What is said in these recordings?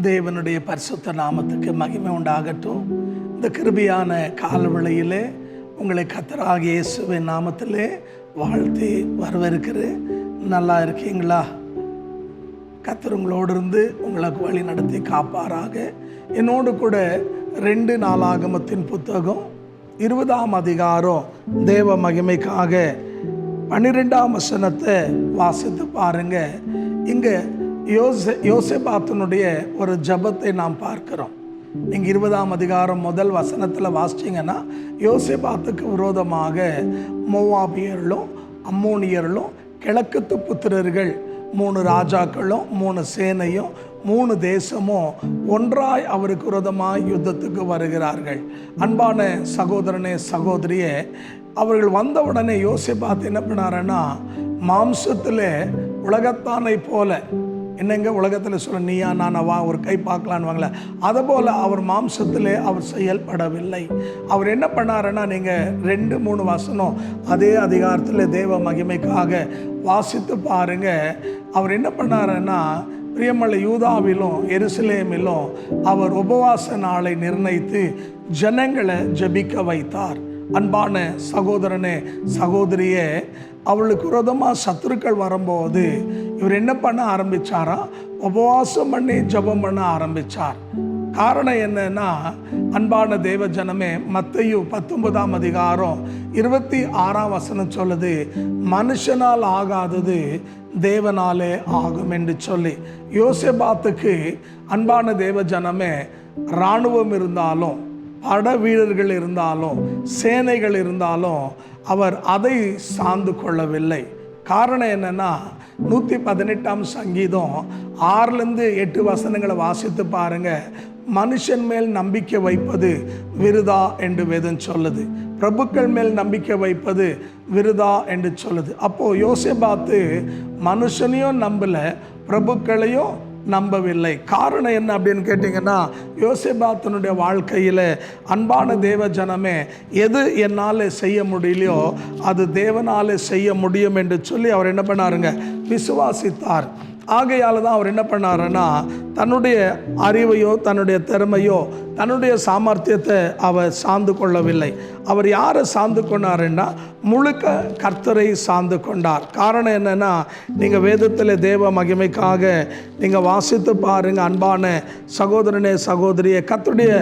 தேவனுடைய பரிசுத்த நாமத்துக்கு மகிமை உண்டாகட்டும். இந்த கிருபையான காலவெளியிலே உங்களை கர்த்தராகிய இயேசுவின் நாமத்திலே வாழ்த்தி வரவேற்கிறேன். நல்லா இருக்கீங்களா? கர்த்தர் உங்களோடு இருந்து உங்களுக்கு வழி நடத்தி காப்பாராக. என்னோடு கூட 2 நாளாகமத்தின் புத்தகம் 20ஆம் அதிகாரம் தேவ மகிமைக்காக 12ஆம் வசனத்தை வாசித்து பாருங்க. இங்கே யோசேபாத்தினுடைய ஒரு ஜபத்தை நாம் பார்க்கிறோம். நீங்கள் 20ஆம் அதிகாரம் முதல் வசனத்தில் வாசிச்சிங்கன்னா, யோசேபாத்துக்கு விரோதமாக மோவாபியர்களும் அம்மோனியர்களும் கிழக்கத்து புத்திரர்கள் 3 ராஜாக்களும் 3 சேனையும் 3 தேசமும் ஒன்றாய் அவருக்கு விரோதமாய் யுத்தத்துக்கு வருகிறார்கள். அன்பான சகோதரனே சகோதரியே, அவர்கள் வந்தவுடனே யோசேபாத் என்ன பண்ணாருன்னா, மாம்சத்தில் உலகத்தானை போல, என்னங்க உலகத்தில் சொல்ல நீயா நானவா ஒரு கை பார்க்கலான்னு வாங்கல, அதை போல் அவர் மாம்சத்தில் அவர் செயல்படவில்லை. அவர் என்ன பண்ணாருன்னா, நீங்கள் 2-3 வசனம் அதே அதிகாரத்தில் தேவ மகிமைக்காக வாசித்து பாருங்க. அவர் என்ன பண்ணாருன்னா, பிரியமல்ல யூதாவிலும் எருசலேமிலும் அவர் உபவாச நாளை நிர்ணயித்து ஜனங்களை ஜபிக்க வைத்தார். அன்பான சகோதரனே சகோதரியே, அவளுக்கு விரோதமாக சத்துருக்கள் வரும்போது இவர் என்ன பண்ண ஆரம்பித்தாரா, உபவாசம் பண்ணி ஜபம் பண்ண ஆரம்பித்தார். காரணம் என்னன்னா, அன்பான தேவ ஜனமே, மத்தேயு 19ஆம் அதிகாரம் 26ஆம் வசனம் சொல்லுது, மனுஷனால் ஆகாதது தேவனாலே ஆகும் என்று சொல்லி. யோசேபாத்துக்கு அன்பான தேவ ஜனமே, இராணுவம் இருந்தாலும் பட வீரர்கள் இருந்தாலும் சேனைகள் இருந்தாலும் அவர் அதை சார்ந்து கொள்ளவில்லை. காரணம் என்னன்னா, 118ஆம் சங்கீதம் 6-8 வசனங்களை வாசித்து பாருங்க. மனுஷன் மேல் நம்பிக்கை வைப்பது விருதா என்று வேதம் சொல்லுது, பிரபுக்கள் மேல் நம்பிக்கை வைப்பது விருதா என்று சொல்லுது. அப்போது யோசேபாத்து மனுஷனையும் நம்பலை, பிரபுக்களையும் நம்பவில்லை. காரணம் என்ன அப்படின்னு கேட்டிங்கன்னா, யோசேபாத்தினுடைய வாழ்க்கையில் அன்பான தேவ ஜனமே, எது என்னால் செய்ய முடியலையோ அது தேவனால் செய்ய முடியும் என்று சொல்லி அவர் என்ன பண்ணாருங்க, விசுவாசித்தார். ஆகையால் தான் அவர் என்ன பண்ணாருன்னா, தன்னுடைய அறிவையோ தன்னுடைய திறமையோ தன்னுடைய சாமர்த்தியத்தை அவர் சார்ந்து கொள்ளவில்லை. அவர் யாரை சார்ந்து கொண்டாருன்னா, முழுக்க கர்த்தரை சார்ந்து கொண்டார். காரணம் என்னென்னா, நீங்கள் வேதத்தில் தேவ மகிமைக்காக நீங்கள் வாசித்து பாருங்கள். அன்பான சகோதரனே சகோதரியே, கர்த்தருடைய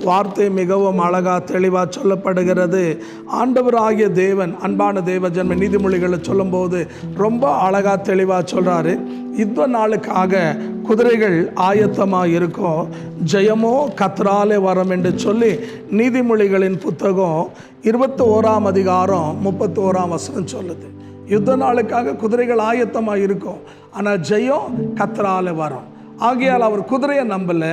வார்த்தை மிகவும் அழகாக தெளிவாக சொல்லப்படுகிறது. ஆண்டவராகிய தேவன் அன்பான தேவ ஜன்ம நீதிமொழிகளை சொல்லும்போது ரொம்ப அழகாக தெளிவாக சொல்கிறாரு. யுத்த நாளுக்காக குதிரைகள் ஆயத்தமாக இருக்கும், ஜெயமோ கர்த்தராலே வரும் என்று சொல்லி நீதிமொழிகளின் புத்தகம் 21ஆம் அதிகாரம் 31ஆம் வசனம் சொல்லுது. யுத்த நாளுக்காக குதிரைகள் ஆயத்தமாக இருக்கும், ஆனால் ஜெயம் கர்த்தராலே வரும். ஆகையால் அவர் குதிரையை நம்பலை,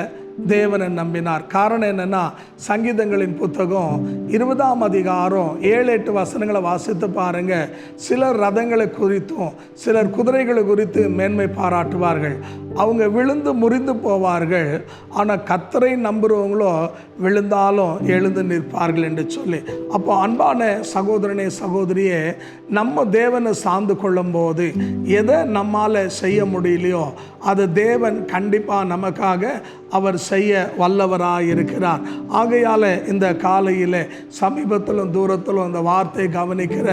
தேவனை நம்பினார். காரணம் என்னென்னா, சங்கீதங்களின் புத்தகம் 20ஆம் அதிகாரம் 7-8 வசனங்களை வாசித்து பாருங்க. சிலர் ரதங்களை குறித்தும் சிலர் குதிரைகளை குறித்து மேன்மை பாராட்டுவார்கள், அவங்க விழுந்து முறிந்து போவார்கள், ஆனால் கர்த்தரை நம்புகிறவங்களோ விழுந்தாலும் எழுந்து நிற்பார்கள் என்று சொல்லி. அப்போ அன்பான சகோதரனே சகோதரியே, நம்ம தேவனை சார்ந்து கொள்ளும் போது எதை நம்மால் செய்ய முடியலையோ அது தேவன் கண்டிப்பாக நமக்காக அவர் செய்ய வல்லவராக இருக்கிறார். ஆகையால் இந்த காலையில் சமீபத்திலும் தூரத்திலும் இந்த வார்த்தை கவனிக்கிற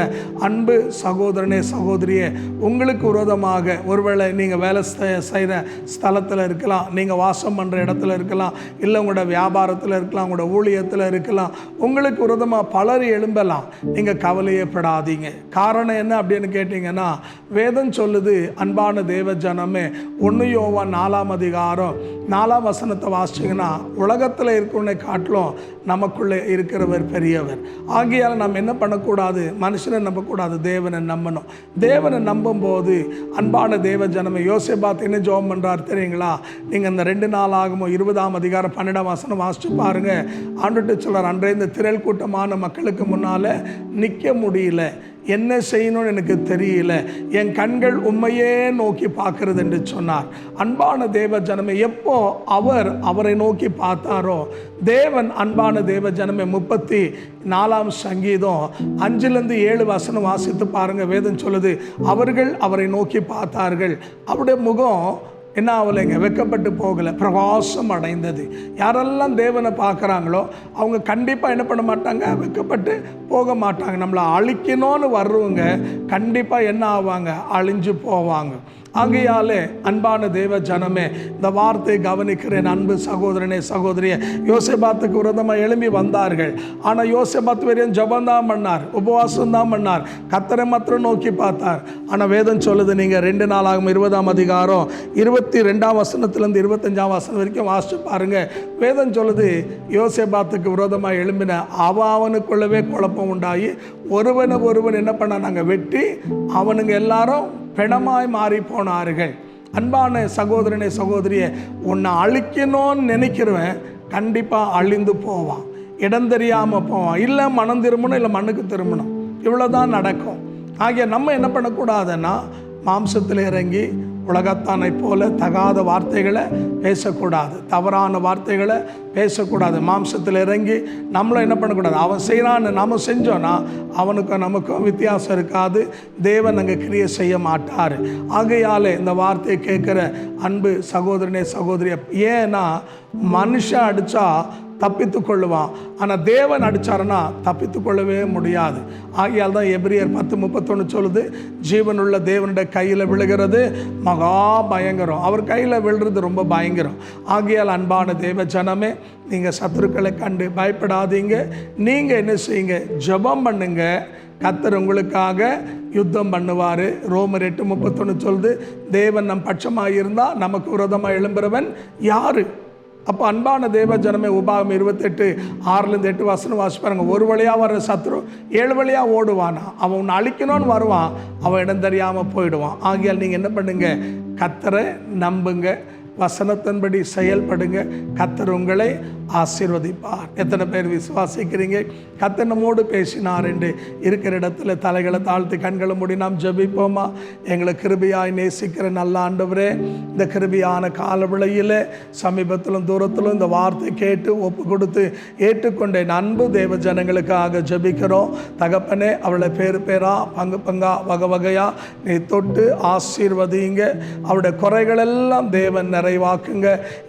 அன்பு சகோதரனே சகோதரியே, உங்களுக்கு விரோதமாக ஒருவேளை நீங்கள் வேலை செய்கிற ஸ்தலத்தில் இருக்கலாம், நீங்கள் வாசம் பண்ணுற இடத்துல இருக்கலாம், இல்லை உங்களோட வியாபாரத்தில் இருக்கலாம், உங்களோட ஊழியத்தில் இருக்கலாம், உங்களுக்கு விரோதமாக பலர் எழும்பலாம். நீங்கள் கவலையப்படாதீங்க. காரணம் என்ன அப்படின்னு கேட்டிங்கன்னா, வேதம் சொல்லுது, அன்பான தேவ ஜனமே, 1 யோவான் 4ஆம் அதிகாரம் 4ஆம் வசனத்தை வாசிச்சிங்கன்னா, உலகத்தில் இருக்கிறவனை காட்டிலும் நமக்குள்ளே இருக்கிறவர் பெரியவர். ஆகையால் நம்ம என்ன பண்ணக்கூடாது, மனுஷனை நம்பக்கூடாது, தேவனை நம்பணும். தேவனை நம்பும்போது அன்பான தேவ ஜனமே, யோசேபாத் என்ன ஜெபம் பண்ணுறார் தெரியுங்களா? நீங்கள் இந்த 2 நாளாகமோ 20ஆம் அதிகாரம் 12ஆம் வசனம் வாசிச்சு பாருங்கள். ஆண்டுட்டு சொல்கிறார், அன்றைய இந்த திரள் கூட்டமான மக்களுக்கு முன்னால் நிற்க முடியல, என்ன செய்யணும்னு எனக்கு தெரியல, என் கண்கள் உண்மையே நோக்கி பார்க்கறது என்று சொன்னார். அன்பான தேவ ஜனமே, எப்போ அவரை நோக்கி பார்த்தாரோ தேவன், அன்பான தேவ ஜனமே, 34ஆம் சங்கீதம் 5-7 வசனம் வாசித்து பாருங்க. வேதம் சொல்லுது, அவர்கள் அவரை நோக்கி பார்த்தார்கள், அவருடைய முகம் என்ன ஆகலைங்க, வெட்கப்பட்டு போகலை, பிரகாசம் அடைந்தது. யாரெல்லாம் தேவனை பார்க்குறாங்களோ அவங்க கண்டிப்பாக என்ன பண்ண மாட்டாங்க, வெட்கப்பட்டு போக மாட்டாங்க. நம்மளை அழிக்கணும்னு வர்றவங்க கண்டிப்பாக என்ன ஆவாங்க, அழிஞ்சு போவாங்க. ஆகையாலே அன்பான தேவ ஜனமே, இந்த வார்த்தையை கவனிக்கிறேன் அன்பு சகோதரனே சகோதரியே. யோசேபாத்துக்கு விரோதமாக எழும்பி வந்தார்கள். ஆனால் யோசேபாத் வெறும் ஜபந்தான் பண்ணார், உபவாசம் தான் பண்ணார், கர்த்தரை மாத்திரம் நோக்கி பார்த்தார். ஆனால் வேதம் சொல்லுது, நீங்கள் 2 நாளாகும் 20ஆம் அதிகாரம் 22ஆம் வசனத்திலேருந்து 25ஆம் வசனம் வரைக்கும் வாசிச்சு பாருங்க. வேதம் சொல்லுது, யோசேபாத்துக்கு விரோதமாக எழும்பின அவனுக்குள்ளவே குழப்பம் உண்டாகி ஒருவன் என்ன பண்ணாங்க, வெட்டி அவனுங்க எல்லாரும் பிணமாய் மாறி போனார்கள். அன்பான சகோதரனே சகோதரியே, உன்னை அழிக்கணும்னு நினைக்கிறவன் கண்டிப்பாக அழிந்து போவான், இடம் தெரியாமல் போவான். இல்லை மனம் திரும்பணும், இல்லை மண்ணுக்கு திரும்பணும், இவ்வளோதான் நடக்கும். ஆகிய நம்ம என்ன பண்ணக்கூடாதுன்னா, மாம்சத்தில் இறங்கி உலகத்தானை போல தகாத வார்த்தைகளை பேசக்கூடாது, தவறான வார்த்தைகளை பேசக்கூடாது. மாம்சத்தில் இறங்கி நம்மளும் என்ன பண்ணக்கூடாது, அவன் செய்கிறான்னு நம்ம செஞ்சோன்னா அவனுக்கும் நமக்கும் வித்தியாசம் இருக்காது. தேவன் அங்கே கிரியை செய்ய மாட்டார். ஆகையால் இந்த வார்த்தையை கேட்குற அன்பு சகோதரனே சகோதரிய, ஏன்னா மனுஷன் அடித்தா தப்பித்து கொள்ளுவான், ஆனால் தேவன் அடித்தாருன்னா தப்பித்து கொள்ளவே முடியாது. ஆகையால் தான் எபிரியர் 10:31 சொல்லுது, ஜீவனுள்ள தேவனுடைய கையில் விழுகிறது மகா பயங்கரம். அவர் கையில் விழுறது ரொம்ப பயங்கரம். ஆகையால் அன்பான தேவ ஜனமே, நீங்கள் சத்துருக்களை கண்டு பயப்படாதீங்க. நீங்கள் என்ன செய்யுங்க, ஜெபம் பண்ணுங்க, கர்த்தர் உங்களுக்காக யுத்தம் பண்ணுவார். ரோமர் 8:31 சொல்லுது, தேவன் நம் பட்சமாக இருந்தால் நமக்கு விரோதமாக எழும்புறவன் யாரு? அப்போ அன்பான தேவ ஜனமே, உபாகம் 28:6-8 வசனம் வாசி பாருங்க. ஒரு வழியாக வர்ற சத்ரு 7 வழியாக ஓடுவானா, அவன் உன்னை அழிக்கணும்னு வருவான், அவன் இடம் தெரியாமல் போயிடுவான். ஆகையால் நீங்கள் என்ன பண்ணுங்க, கர்த்தரை நம்புங்க, வசனத்தின்படி செயல்படுங்க, கர்த்தர் உங்களை ஆசீர்வதிப்பார். எத்தனை பேர் விசுவாசிக்கிறீங்க? கர்த்தர் நம்மோடு பேசினார் என்று இருக்கிற இடத்துல தலைகளை தாழ்த்தி கண்களை மூடி நாம் ஜெபிப்போமா? எங்களை கிருபையாய் நேசிக்கிற நல்ல ஆண்டவரே, இந்த கிருபையான காலவெளியில் சமீபத்திலும் தூரத்திலும் இந்த வார்த்தை கேட்டு ஒப்பு கொடுத்து ஏற்றுக்கொண்ட அன்பு தேவ ஜனங்களுக்காக ஜெபிக்கிறோம். தகப்பனே, அவளை பேர் பேரா பங்கு பங்கா வகை வகையா நீ தொட்டு ஆசீர்வதிங்க. அவருடைய குறைகளெல்லாம் தேவன் நிறைவாக்குங்க.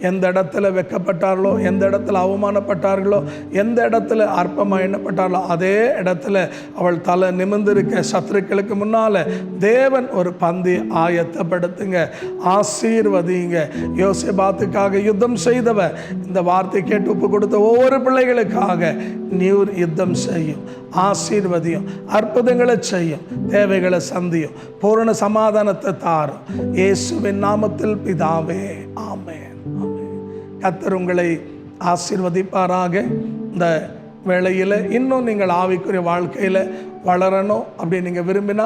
எந்த இடத்துல வெட்கப்பட்டார்களோ, எந்த இடத்துல அவமானப்பட்டார்களோ, எந்த இடத்துல அற்பமாக எண்ணப்பட்டார்களோ, அதே இடத்துல அவள் தலை நிமிர்ந்திருக்க சத்துருக்களுக்கு முன்னால் தேவன் ஒரு பந்தி ஆயத்தப்படுத்துங்க, ஆசீர்வதிங்க. யோசேபாத்துக்காக யுத்தம் செய்தவ இந்த வார்த்தை கேட்டு ஒப்பு கொடுத்த ஒவ்வொரு பிள்ளைகளுக்காக நீர் யுத்தம் செய்யும், ஆசீர்வதியும், அற்புதங்களை செய்யும், தேவைகளை சந்தியும், பூரண சமாதானத்தை தாரும். இயேசுவின் நாமத்தில் பிதாவே, ஆமென். கர்த்தர் உங்களை ஆசீர்வதிப்பாராக. இந்த வேளையில் இன்னும் நீங்கள் ஆவிக்குரிய வாழ்க்கையில் வளரணும் அப்படின்னு நீங்கள் விரும்பினா,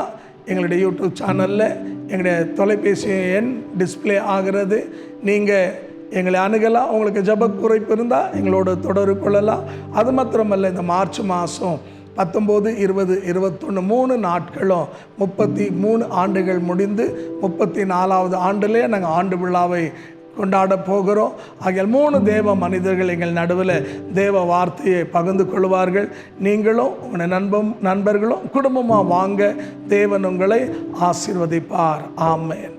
எங்களுடைய யூடியூப் சேனலில் எங்களுடைய தொலைபேசி எண் டிஸ்பிளே ஆகிறது. நீங்கள் எங்களை அணுகலாம். உங்களுக்கு ஜெப குறைப்பு இருந்தால் எங்களோட தொடர்பு கொள்ளலாம். அது மாத்திரமல்ல, இந்த மார்ச் மாதம் 19, 20, 21 3 நாட்களும் 33 ஆண்டுகள் முடிந்து 34வது ஆண்டிலே நாங்கள் ஆண்டு விழாவை கொண்டாட போகிறோம். ஆகிய 3 தேவ மனிதர்கள் எங்கள் நடுவில் தேவ வார்த்தையை பகிர்ந்து கொள்வார்கள். நீங்களும் உங்கள் நண்பர்களும் குடும்பமாக வாங்க. தேவன் உங்களை ஆசீர்வதிப்பார். ஆமென்.